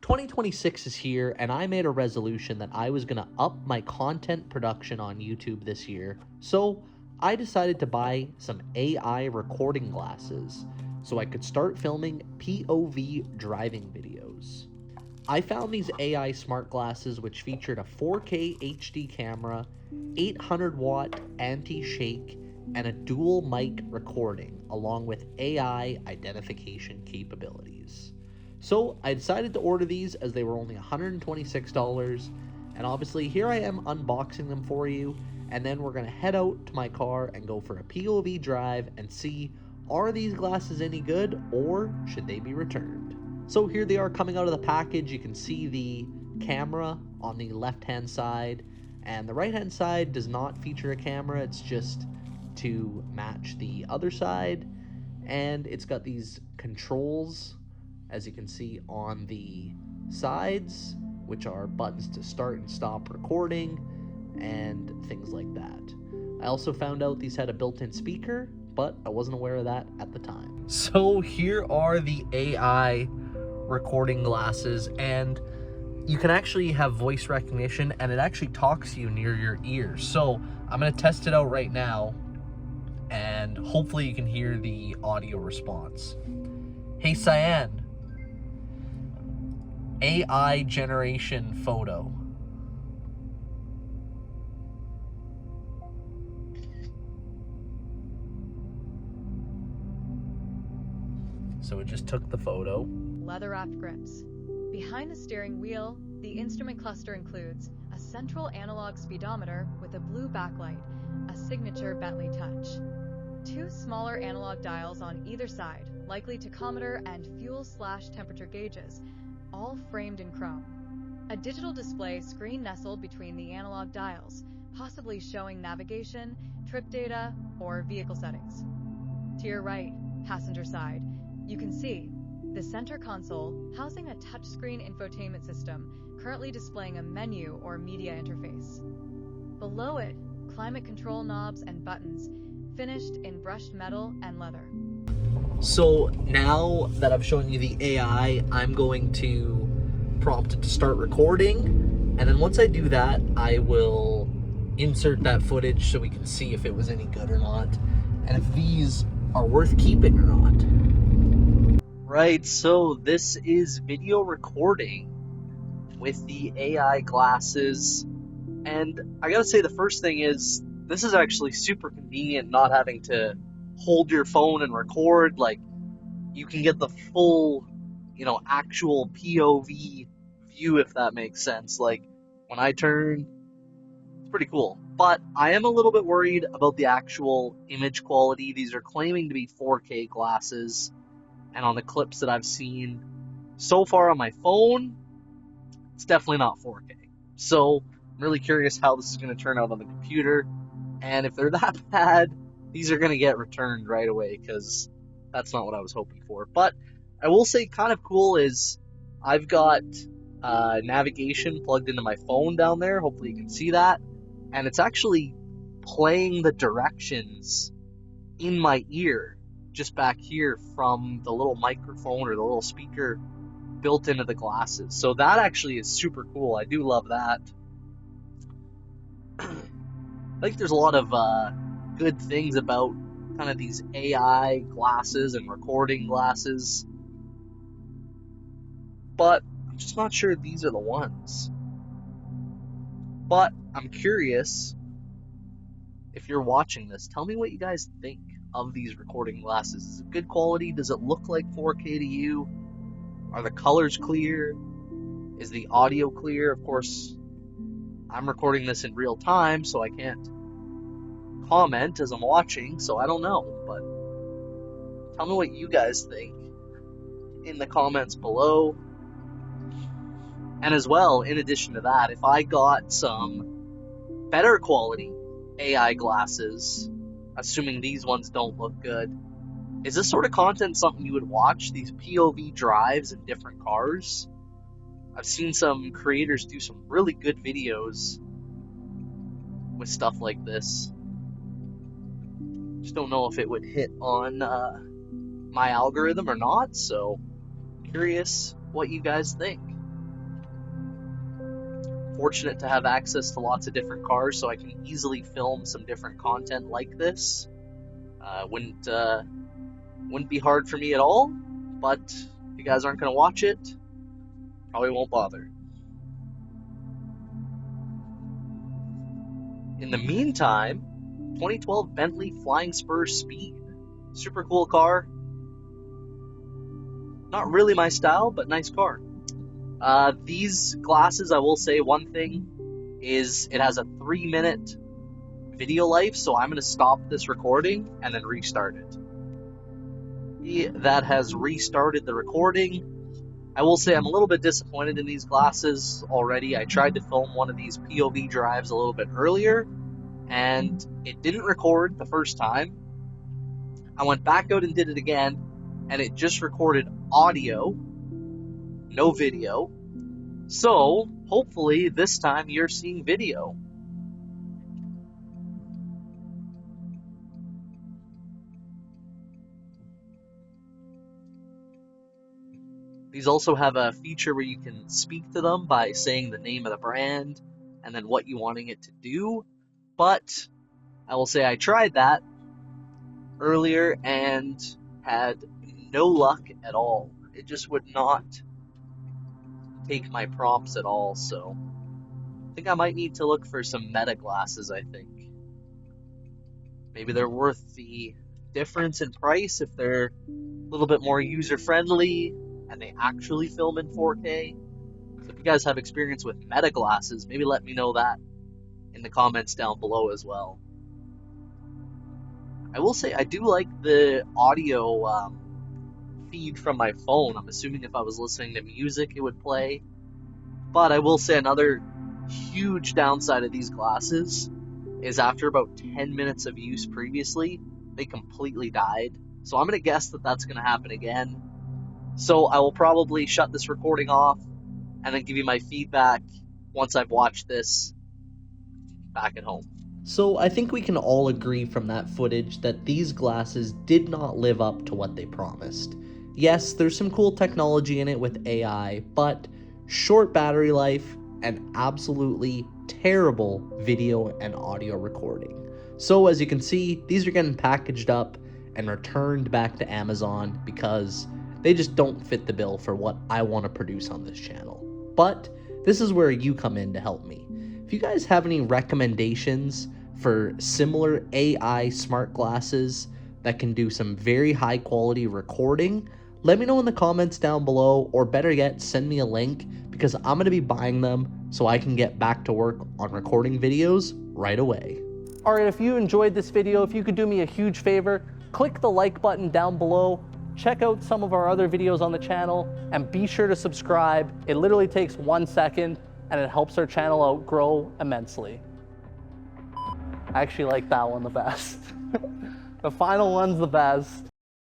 2026 is here, and I made a resolution that I was going to up my content production on YouTube this year. So I decided to buy some AI recording glasses so I could start filming POV driving videos. I found these AI smart glasses which featured a 4K HD camera, 800 watt anti-shake, and a dual mic recording, along with AI identification capabilities. So I decided to order these as they were only $126, and obviously here I am unboxing them for you, and then we're going to head out to my car and go for a POV drive and see, are these glasses any good or should they be returned? So here they are coming out of the package. You can see the camera on the left hand side, and the right hand side does not feature a camera, it's just to match the other side, and it's got these controls, as you can see, on the sides, which are buttons to start and stop recording and things like that. I also found out these had a built-in speaker, but I wasn't aware of that at the time. So here are the AI recording glasses, and you can actually have voice recognition, and it actually talks to you near your ears. So I'm going to test it out right now, and hopefully you can hear the audio response. Hey Cyan, AI generation photo. So it just took the photo. Leather-wrapped grips. Behind the steering wheel, the instrument cluster includes a central analog speedometer with a blue backlight, a signature Bentley touch. Two smaller analog dials on either side, likely tachometer and fuel/temperature gauges, all framed in chrome. A digital display screen nestled between the analog dials, possibly showing navigation, trip data, or vehicle settings. To your right, passenger side, you can see the center console housing a touchscreen infotainment system, currently displaying a menu or media interface. Below it, climate control knobs and buttons, finished in brushed metal and leather. So now that I've shown you the AI, I'm going to prompt it to start recording, and then once I do that, I will insert that footage so we can see if it was any good or not, and if these are worth keeping or not. Right, so this is video recording with the AI glasses, and I gotta say the first thing is, this is actually super convenient not having to hold your phone and record. Like, you can get the full, actual POV view, if that makes sense. Like, when I turn, it's pretty cool. But I am a little bit worried about the actual image quality. These are claiming to be 4K glasses, and on the clips that I've seen so far on my phone, it's definitely not 4K. So I'm really curious how this is going to turn out on the computer, and if they're that bad, these are going to get returned right away, because that's not what I was hoping for. But I will say, kind of cool is I've got navigation plugged into my phone down there. Hopefully you can see that, and it's actually playing the directions in my ear, just back here from the little microphone or the little speaker built into the glasses. So that actually is super cool. I do love that. I think there's a lot of good things about kind of these AI glasses and recording glasses, but I'm just not sure these are the ones. But I'm curious, if you're watching this, tell me what you guys think of these recording glasses. Is it good quality? Does it look like 4K to you? Are the colors clear? Is the audio clear? Of course, I'm recording this in real time, so I can't comment as I'm watching, so I don't know. But tell me what you guys think in the comments below. And as well, in addition to that, if I got some better quality AI glasses, assuming these ones don't look good, is this sort of content something you would watch? These POV drives in different cars? I've seen some creators do some really good videos with stuff like this. Just don't know if it would hit on my algorithm or not, so curious what you guys think. fortunate to have access to lots of different cars, so I can easily film some different content like this. Wouldn't be hard for me at all, but if you guys aren't going to watch it, probably won't bother. In the meantime, 2012 Bentley Flying Spur Speed. Super cool car. Not really my style, but nice car. These glasses, I will say one thing, is it has a 3-minute video life, so I'm going to stop this recording and then restart it. That has restarted the recording. I will say I'm a little bit disappointed in these glasses already. I tried to film one of these POV drives a little bit earlier, and it didn't record the first time. I went back out and did it again, and it just recorded audio, no video. So, hopefully this time you're seeing video. These also have a feature where you can speak to them by saying the name of the brand and then what you wanting it to do. But I will say I tried that earlier and had no luck at all. It just would not take my prompts at all, so I think I might need to look for some meta glasses, I think. Maybe they're worth the difference in price if they're a little bit more user-friendly and they actually film in 4K. So if you guys have experience with meta glasses, maybe let me know that in the comments down below as well. I will say I do like the audio feed from my phone. I'm assuming if I was listening to music it would play. But I will say another huge downside of these glasses is after about 10 minutes of use previously, they completely died. So I'm going to guess that that's going to happen again. So I will probably shut this recording off and then give you my feedback once I've watched this back at home. So I think we can all agree from that footage that these glasses did not live up to what they promised. Yes, there's some cool technology in it with AI, but short battery life and absolutely terrible video and audio recording. So as you can see, these are getting packaged up and returned back to Amazon because they just don't fit the bill for what I want to produce on this channel. But this is where you come in to help me. If you guys have any recommendations for similar AI smart glasses that can do some very high quality recording, let me know in the comments down below, or better yet, send me a link because I'm going to be buying them so I can get back to work on recording videos right away. Alright, if you enjoyed this video, if you could do me a huge favor, click the like button down below, check out some of our other videos on the channel, and be sure to subscribe. It literally takes 1 second and it helps our channel out grow immensely. I actually like that one the best. The final one's the best.